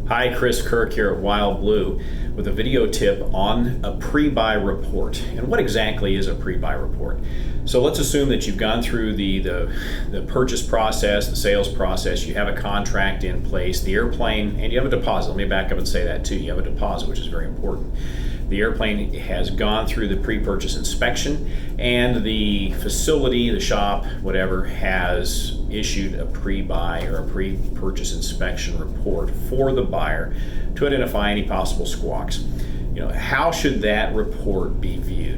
Hi, Chris Kirk here at WildBlue with a video tip on a pre-buy report. And what exactly is a pre-buy report? So let's assume that you've gone through the purchase process, the sales process, you have a contract in place, the airplane, and you have a deposit. Let me back up and say that too. You have a deposit, which is very important. The airplane has gone through the pre-purchase inspection, and the facility, the shop, whatever, has issued a pre-buy or a pre-purchase inspection report for the buyer to identify any possible squawks. How should that report be viewed?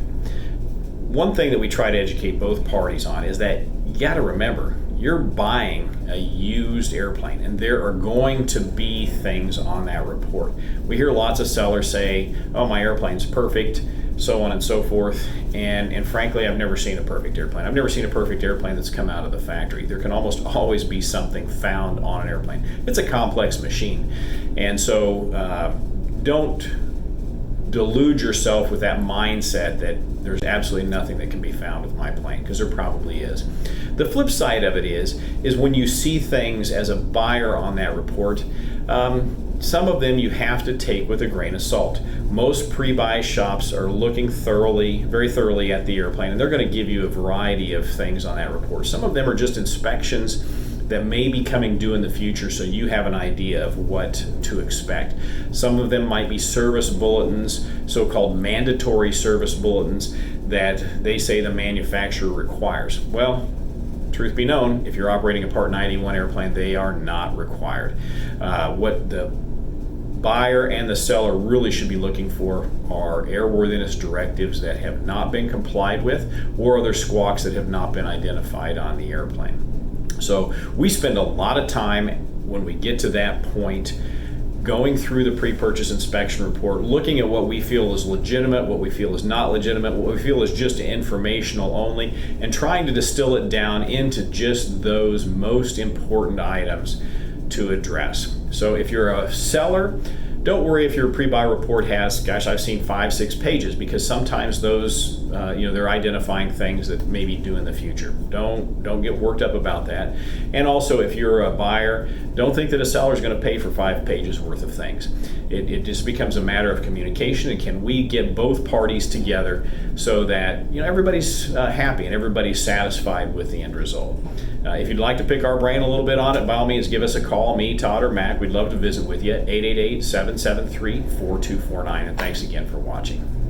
One thing that we try to educate both parties on is that you got to remember, you're buying a used airplane, and there are going to be things on that report. We hear lots of sellers say, oh, my airplane's perfect, so on and so forth, and frankly, I've never seen a perfect airplane. I've never seen a perfect airplane that's come out of the factory. There can almost always be something found on an airplane. It's a complex machine, and so don't delude yourself with that mindset that there's absolutely nothing that can be found with my plane, because there probably is. The flip side of it is when you see things as a buyer on that report, some of them you have to take with a grain of salt. Most pre-buy shops are looking very thoroughly at the airplane, and they're going to give you a variety of things on that report. Some of them are just inspections that may be coming due in the future, so you have an idea of what to expect. Some of them might be service bulletins, so-called mandatory service bulletins that they say the manufacturer requires. Well, truth be known, if you're operating a Part 91 airplane, they are not required. What the buyer and the seller really should be looking for are airworthiness directives that have not been complied with, or other squawks that have not been identified on the airplane. So we spend a lot of time when we get to that point going through the pre-purchase inspection report, looking at what we feel is legitimate, what we feel is not legitimate, what we feel is just informational only, and trying to distill it down into just those most important items to address. So if you're a seller, don't worry if your pre-buy report has, I've seen 5-6 pages, because sometimes those, they're identifying things that may be due in the future. Don't get worked up about that. And also, if you're a buyer, don't think that a seller is going to pay for 5 pages worth of things. It just becomes a matter of communication, and can we get both parties together so that everybody's happy and everybody's satisfied with the end result. If you'd like to pick our brain a little bit on it, by all means, give us a call, me, Todd, or Mac. We'd love to visit with you, 888-773-4249. And thanks again for watching.